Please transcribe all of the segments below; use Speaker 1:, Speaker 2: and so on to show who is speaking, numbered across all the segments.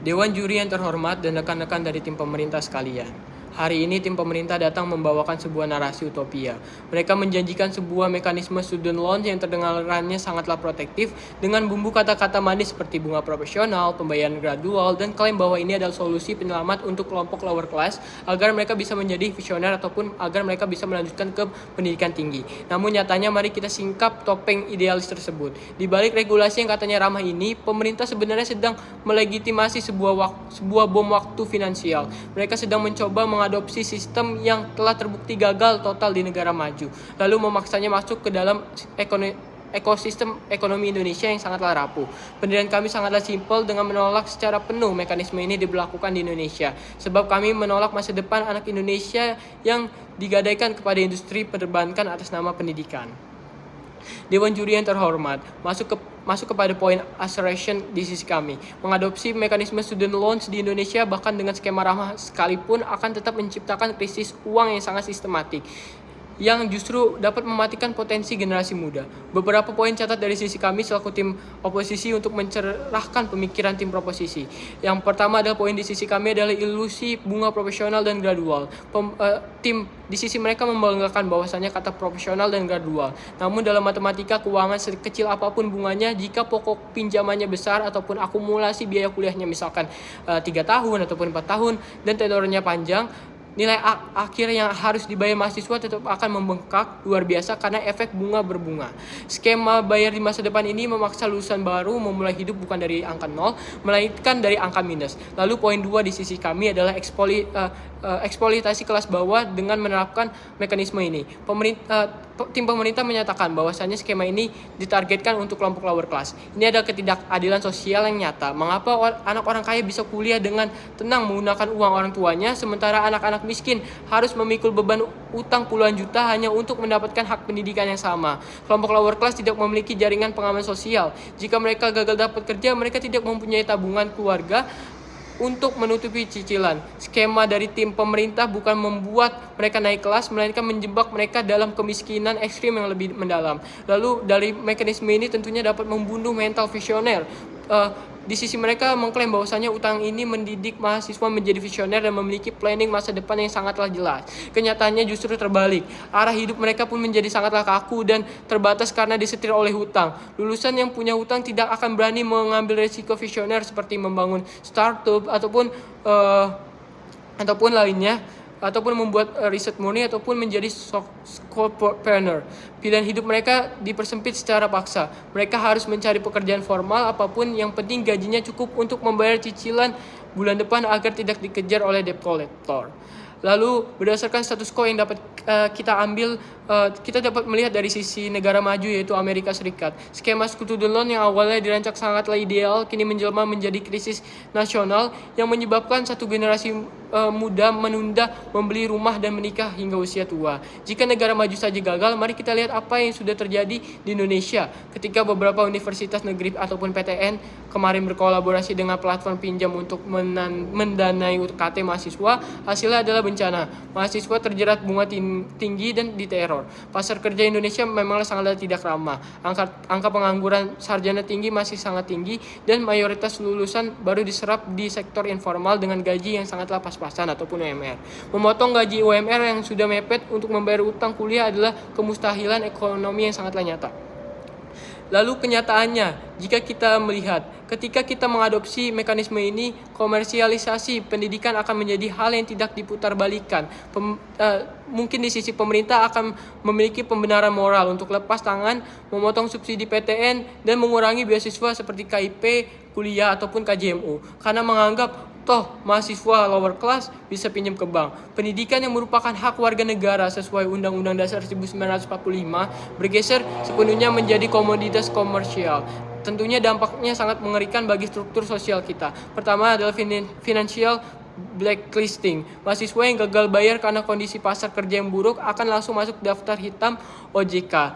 Speaker 1: Dewan Juri yang terhormat dan rekan-rekan dari tim pemerintah sekalian. Hari ini tim pemerintah datang membawakan sebuah narasi utopia. Mereka menjanjikan sebuah mekanisme student loan yang terdengarannya sangatlah protektif dengan bumbu kata-kata manis seperti bunga profesional, pembayaran gradual, dan klaim bahwa ini adalah solusi penyelamat untuk kelompok lower class agar mereka bisa menjadi visioner ataupun agar mereka bisa melanjutkan ke pendidikan tinggi. Namun nyatanya mari kita singkap topeng idealis tersebut. Di balik regulasi yang katanya ramah ini, pemerintah sebenarnya sedang melegitimasi sebuah bom waktu finansial. Mereka sedang mencoba mengadopsi sistem yang telah terbukti gagal total di negara maju, lalu memaksanya masuk ke dalam ekosistem ekonomi Indonesia yang sangatlah rapuh. Pendirian kami sangatlah simpel dengan menolak secara penuh mekanisme ini diberlakukan di Indonesia. Sebab kami menolak masa depan anak Indonesia yang digadaikan kepada industri perbankan atas nama pendidikan. Dewan Juri yang terhormat, masuk kepada poin assertion di sisi kami. Mengadopsi mekanisme student loans di Indonesia bahkan dengan skema ramah sekalipun akan tetap menciptakan krisis uang yang sangat sistematik yang justru dapat mematikan potensi generasi muda. Beberapa poin catat dari sisi kami selaku tim oposisi untuk mencerahkan pemikiran tim proposisi. Yang pertama adalah poin di sisi kami adalah ilusi bunga profesional dan gradual. Tim di sisi mereka membanggakan bahwasannya kata profesional dan gradual. Namun dalam matematika keuangan sekecil apapun bunganya, jika pokok pinjamannya besar ataupun akumulasi biaya kuliahnya misalkan 3 tahun ataupun 4 tahun dan tenornya panjang, nilai akhir yang harus dibayar mahasiswa tetap akan membengkak luar biasa karena efek bunga berbunga. Skema bayar di masa depan ini memaksa lulusan baru memulai hidup bukan dari angka 0, melainkan dari angka minus. Lalu poin 2 di sisi kami adalah eksploitasi kelas bawah dengan menerapkan mekanisme ini. Tim pemerintah menyatakan bahwasannya skema ini ditargetkan untuk kelompok lower class. Ini adalah ketidakadilan sosial yang nyata. Mengapa anak orang kaya bisa kuliah dengan tenang menggunakan uang orang tuanya, sementara anak-anak miskin harus memikul beban utang puluhan juta hanya untuk mendapatkan hak pendidikan yang sama. Kelompok lower class tidak memiliki jaringan pengaman sosial. Jika mereka gagal dapat kerja, mereka tidak mempunyai tabungan keluarga untuk menutupi cicilan. Skema dari tim pemerintah bukan membuat mereka naik kelas, melainkan menjebak mereka dalam kemiskinan ekstrim yang lebih mendalam. Lalu dari mekanisme ini tentunya dapat membunuh mental visioner. Di sisi mereka mengklaim bahwasannya utang ini mendidik mahasiswa menjadi visioner dan memiliki planning masa depan yang sangatlah jelas. Kenyataannya justru terbalik. Arah hidup mereka pun menjadi sangatlah kaku dan terbatas karena disetir oleh hutang. Lulusan yang punya hutang tidak akan berani mengambil resiko visioner seperti membangun startup ataupun lainnya, ataupun membuat riset murni ataupun menjadi schoolpreneur. Pilihan hidup mereka dipersempit secara paksa. Mereka harus mencari pekerjaan formal apapun, yang penting gajinya cukup untuk membayar cicilan bulan depan agar tidak dikejar oleh debt collector. Lalu berdasarkan status quo yang dapat kita ambil, kita dapat melihat dari sisi negara maju yaitu Amerika Serikat. Skema student loan yang awalnya dirancang sangatlah ideal kini menjelma menjadi krisis nasional yang menyebabkan satu generasi muda menunda membeli rumah dan menikah hingga usia tua. Jika negara maju saja gagal, mari kita lihat apa yang sudah terjadi di Indonesia ketika beberapa universitas negeri ataupun PTN kemarin berkolaborasi dengan platform pinjam untuk mendanai UKT mahasiswa. Hasilnya adalah bencana. Mahasiswa terjerat bunga tinggi dan diteror. Pasar kerja Indonesia memanglah sangatlah tidak ramah. Angka pengangguran sarjana tinggi masih sangat tinggi dan mayoritas lulusan baru diserap di sektor informal dengan gaji yang sangatlah pas-pasan ataupun UMR. Memotong gaji UMR yang sudah mepet untuk membayar utang kuliah adalah kemustahilan ekonomi yang sangatlah nyata. Lalu kenyataannya, jika kita melihat, ketika kita mengadopsi mekanisme ini, komersialisasi pendidikan akan menjadi hal yang tidak diputarbalikkan. Mungkin di sisi pemerintah akan memiliki pembenaran moral untuk lepas tangan, memotong subsidi PTN, dan mengurangi beasiswa seperti KIP, kuliah, ataupun KJMU. Karena menganggap toh mahasiswa lower class bisa pinjam ke bank. Pendidikan yang merupakan hak warga negara sesuai Undang-Undang Dasar 1945 bergeser sepenuhnya menjadi komoditas komersial. Tentunya dampaknya sangat mengerikan bagi struktur sosial kita. Pertama adalah financial blacklisting. Mahasiswa yang gagal bayar karena kondisi pasar kerja yang buruk akan langsung masuk daftar hitam OJK.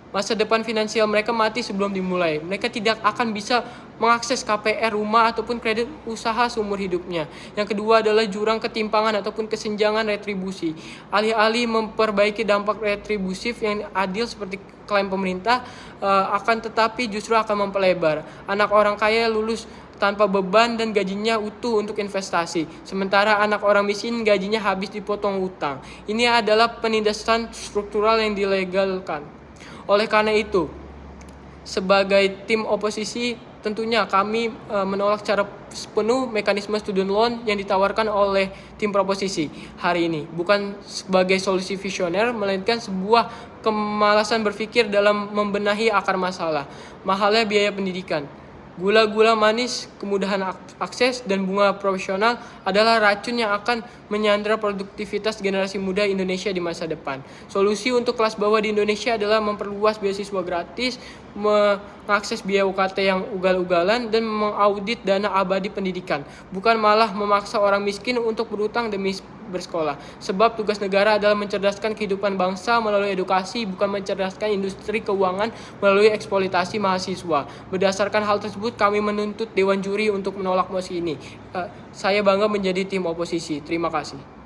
Speaker 1: Masa depan finansial mereka mati sebelum dimulai. Mereka tidak akan bisa mengakses KPR, rumah, ataupun kredit usaha seumur hidupnya. Yang kedua adalah jurang ketimpangan ataupun kesenjangan retribusi. Alih-alih memperbaiki dampak retribusif yang adil seperti klaim pemerintah, akan tetapi justru akan memperlebar. Anak orang kaya lulus tanpa beban dan gajinya utuh untuk investasi. Sementara anak orang miskin gajinya habis dipotong utang. Ini adalah penindasan struktural yang dilegalkan. Oleh karena itu, sebagai tim oposisi, tentunya kami menolak secara penuh mekanisme student loan yang ditawarkan oleh tim proposisi hari ini. Bukan sebagai solusi visioner, melainkan sebuah kemalasan berpikir dalam membenahi akar masalah. Mahalnya biaya pendidikan, gula-gula manis, kemudahan akses, dan bunga profesional adalah racun yang akan menyandra produktivitas generasi muda Indonesia di masa depan. Solusi untuk kelas bawah di Indonesia adalah memperluas beasiswa gratis, mengakses biaya UKT yang ugal-ugalan, dan mengaudit dana abadi pendidikan. Bukan malah memaksa orang miskin untuk berutang demi bersekolah. Sebab tugas negara adalah mencerdaskan kehidupan bangsa melalui edukasi, bukan mencerdaskan industri keuangan melalui eksploitasi mahasiswa. Berdasarkan hal tersebut, kami menuntut Dewan Juri untuk menolak mosi ini. Saya bangga menjadi tim oposisi. Terima kasih.